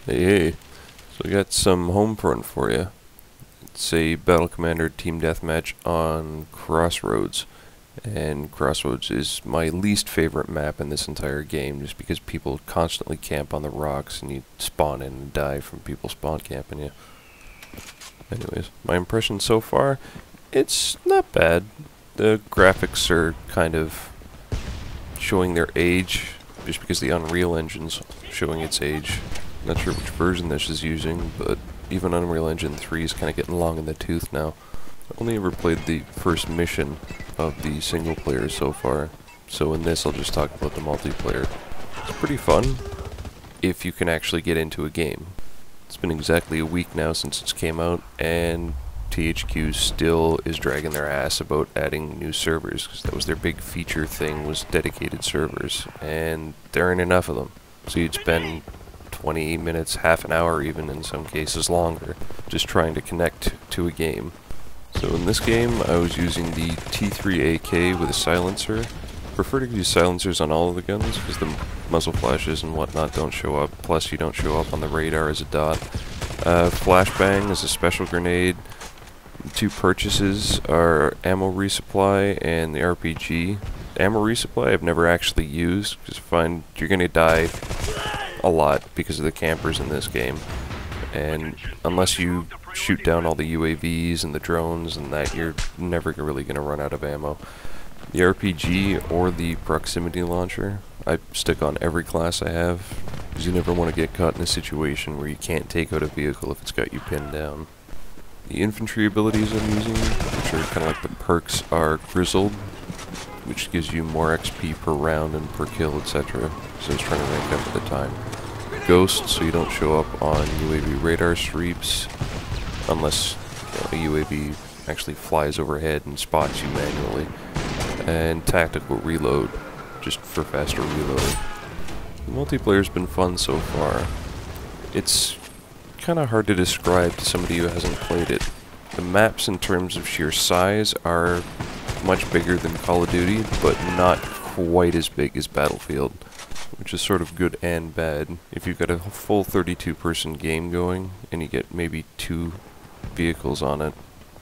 Hey, hey. So I got some Homefront for you. It's a Battle Commander Team Deathmatch on Crossroads. And Crossroads is my least favorite map in this entire game, just because people constantly camp on the rocks and you spawn in and die from people spawn camping you. Anyways, my impression so far, it's not bad. The graphics are kind of showing their age, just because the Unreal Engine's showing its age. Not sure which version this is using, but even Unreal Engine 3 is kind of getting long in the tooth now. I've only ever played the first mission of the single player so far, so in this I'll just talk about the multiplayer. It's pretty fun, if you can actually get into a game. It's been exactly a week now since it came out, and THQ still is dragging their ass about adding new servers, because that was their big feature thing, was dedicated servers, and there aren't enough of them. So you'd spend 20 minutes, half an hour even, in some cases longer, just trying to connect to a game. So in this game, I was using the T3AK with a silencer. Prefer to use silencers on all of the guns, because the muzzle flashes and whatnot don't show up, plus you don't show up on the radar as a dot. Flashbang is a special grenade. The two purchases are ammo resupply and the RPG. Ammo resupply I've never actually used, because I find you're going to die a lot because of the campers in this game, and unless you shoot down all the UAVs and the drones and that, you're never really going to run out of ammo. The RPG or the proximity launcher I stick on every class I have, because you never want to get caught in a situation where you can't take out a vehicle if it's got you pinned down. The infantry abilities I'm using, which are kind of like the perks, are Grizzled, which gives you more XP per round and per kill, etc. So I was trying to rank up at the time. Ghost, so you don't show up on UAV radar sweeps, unless a UAV actually flies overhead and spots you manually. And Tactical Reload, just for faster reloading. The multiplayer's been fun so far. It's kind of hard to describe to somebody who hasn't played it. The maps in terms of sheer size are much bigger than Call of Duty, but not quite as big as Battlefield, which is sort of good and bad. If you've got a full 32-person game going, and you get maybe 2 vehicles on it,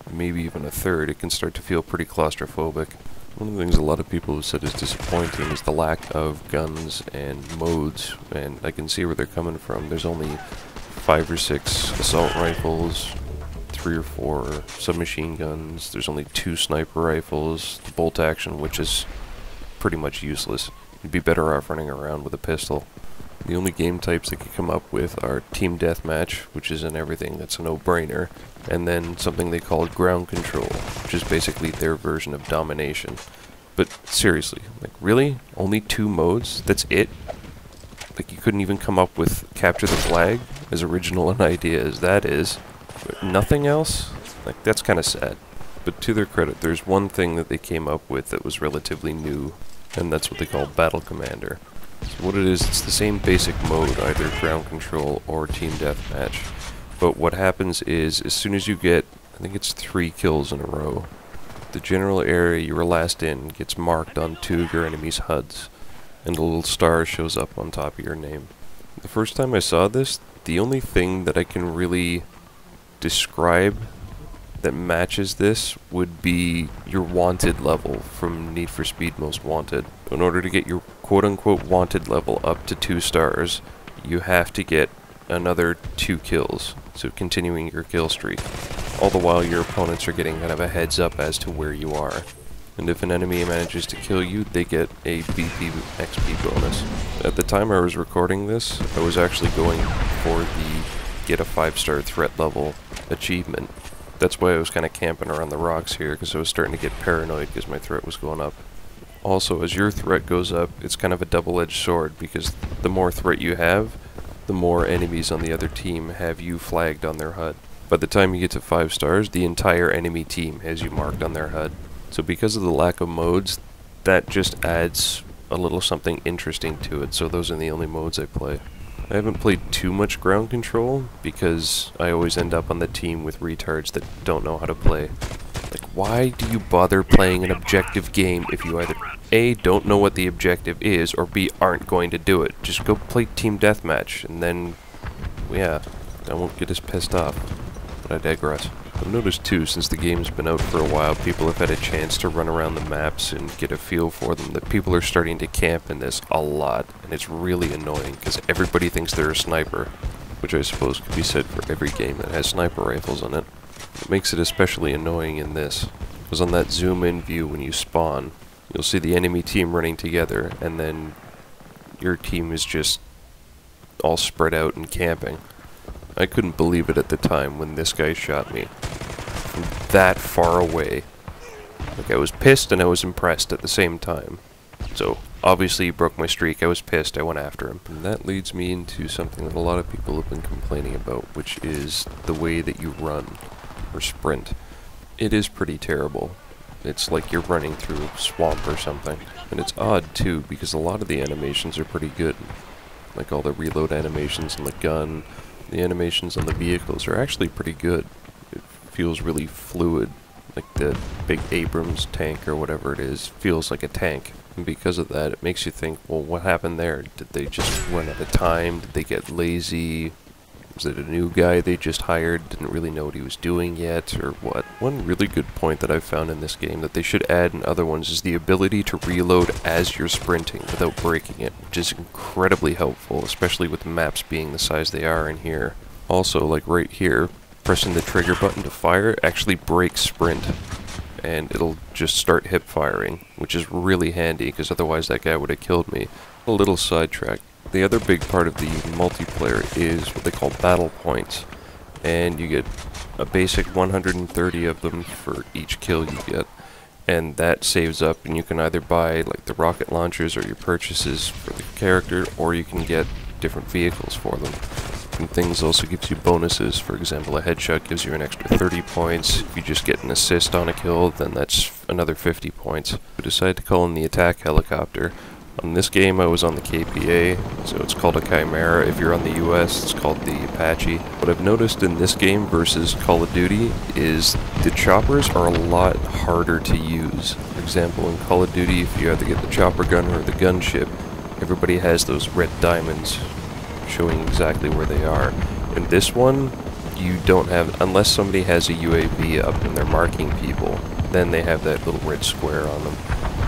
maybe even a third, it can start to feel pretty claustrophobic. One of the things a lot of people have said is disappointing is the lack of guns and modes, and I can see where they're coming from. There's only 5 or 6 assault rifles, 3 or 4 submachine guns, there's only 2 sniper rifles, the bolt action, which is pretty much useless. You'd be better off running around with a pistol. The only game types they could come up with are Team Deathmatch, which is in everything, that's a no-brainer, and then something they call Ground Control, which is basically their version of Domination. But seriously, like, really? Only 2 modes? That's it? Like, you couldn't even come up with Capture the Flag, as original an idea as that is? But nothing else? Like, that's kind of sad. But to their credit, there's one thing that they came up with that was relatively new, and that's what they call Battle Commander. So what it is, it's the same basic mode, either Ground Control or Team Deathmatch. But what happens is, as soon as you get, I think it's 3 kills in a row, the general area you were last in gets marked on 2 of your enemy's HUDs, and a little star shows up on top of your name. The first time I saw this, the only thing that I can really describe that matches this would be your wanted level from Need for Speed Most Wanted. In order to get your quote-unquote wanted level up to 2 stars, you have to get another 2 kills, so continuing your kill streak. All the while your opponents are getting kind of a heads up as to where you are. And if an enemy manages to kill you, they get a BP XP bonus. At the time I was recording this, I was actually going for the get a 5-star threat level achievement. That's why I was kind of camping around the rocks here, because I was starting to get paranoid because my threat was going up. Also, as your threat goes up, it's kind of a double-edged sword, because the more threat you have, the more enemies on the other team have you flagged on their HUD. By the time you get to 5 stars, the entire enemy team has you marked on their HUD. So because of the lack of modes, that just adds a little something interesting to it, so those are the only modes I play. I haven't played too much Ground Control, because I always end up on the team with retards that don't know how to play. Like, why do you bother playing an objective game if you either A, don't know what the objective is, or B, aren't going to do it? Just go play Team Deathmatch, and then yeah, I won't get as pissed off. But I digress. I've noticed too, since the game's been out for a while, people have had a chance to run around the maps and get a feel for them, that people are starting to camp in this a lot, and it's really annoying, because everybody thinks they're a sniper, which I suppose could be said for every game that has sniper rifles in it. What makes it especially annoying in this was on that zoom-in view when you spawn, you'll see the enemy team running together, and then your team is just all spread out and camping. I couldn't believe it at the time when this guy shot me from that far away. Like, I was pissed and I was impressed at the same time. So, obviously he broke my streak, I was pissed, I went after him. And that leads me into something that a lot of people have been complaining about, which is the way that you run, or sprint. It is pretty terrible. It's like you're running through a swamp or something. And it's odd too, because a lot of the animations are pretty good. Like all the reload animations on the gun, the animations on the vehicles are actually pretty good. It feels really fluid, like the big Abrams tank or whatever it is feels like a tank. And because of that, it makes you think, well, what happened there? Did they just run out of time? Did they get lazy? Was it a new guy they just hired, didn't really know what he was doing yet, or what? One really good point that I've found in this game that they should add in other ones is the ability to reload as you're sprinting without breaking it, which is incredibly helpful, especially with the maps being the size they are in here. Also, like right here, pressing the trigger button to fire actually breaks sprint, and it'll just start hip firing, which is really handy, because otherwise that guy would have killed me. A little sidetrack. The other big part of the multiplayer is what they call battle points, and you get a basic 130 of them for each kill you get, and that saves up, and you can either buy like the rocket launchers or your purchases for the character, or you can get different vehicles for them. And things also gives you bonuses. For example, a headshot gives you an extra 30 points. If you just get an assist on a kill, then that's another 50 points. We decided to call in the attack helicopter. On this game I was on the KPA, so it's called a Chimera. If you're on the US, it's called the Apache. What I've noticed in this game versus Call of Duty is the choppers are a lot harder to use. For example, in Call of Duty, if you either get the chopper gun or the gunship, everybody has those red diamonds showing exactly where they are. In this one, you don't have, unless somebody has a UAV up and they're marking people, then they have that little red square on them.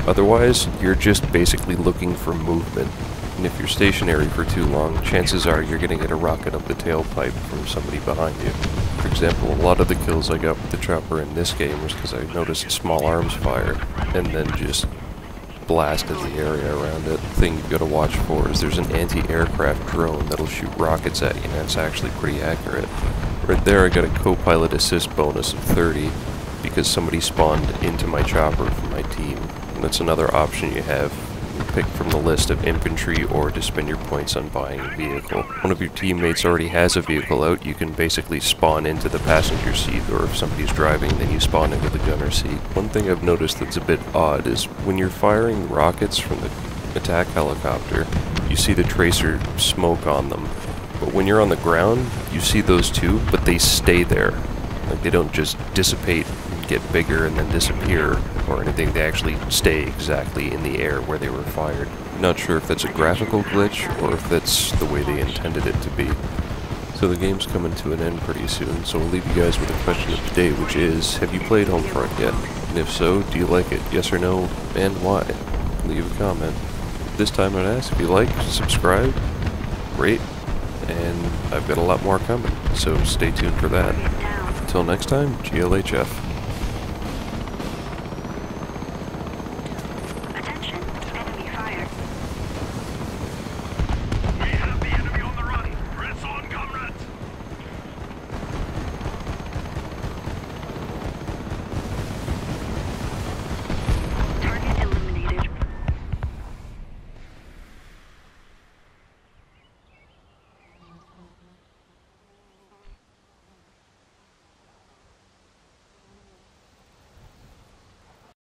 Otherwise, you're just basically looking for movement, and if you're stationary for too long, chances are you're going to get a rocket up the tailpipe from somebody behind you. For example, a lot of the kills I got with the chopper in this game was because I noticed small arms fire, and then just blasted the area around it. The thing you've got to watch for is there's an anti-aircraft drone that'll shoot rockets at you, and that's actually pretty accurate. Right there I got a co-pilot assist bonus of 30, because somebody spawned into my chopper from my team. And that's another option you have. You pick from the list of infantry or to spend your points on buying a vehicle. One of your teammates already has a vehicle out, you can basically spawn into the passenger seat, or if somebody's driving, then you spawn into the gunner seat. One thing I've noticed that's a bit odd is when you're firing rockets from the attack helicopter, you see the tracer smoke on them. But when you're on the ground, you see those too, but they stay there. Like, they don't just dissipate and get bigger and then disappear or anything. They actually stay exactly in the air where they were fired. Not sure if that's a graphical glitch or if that's the way they intended it to be. So the game's coming to an end pretty soon, so we'll leave you guys with a question of the day, which is, have you played Homefront yet? And if so, do you like it? Yes or no, and why? Leave a comment. This time I'd ask if you like, subscribe, rate, and I've got a lot more coming, so stay tuned for that. Until next time, GLHF.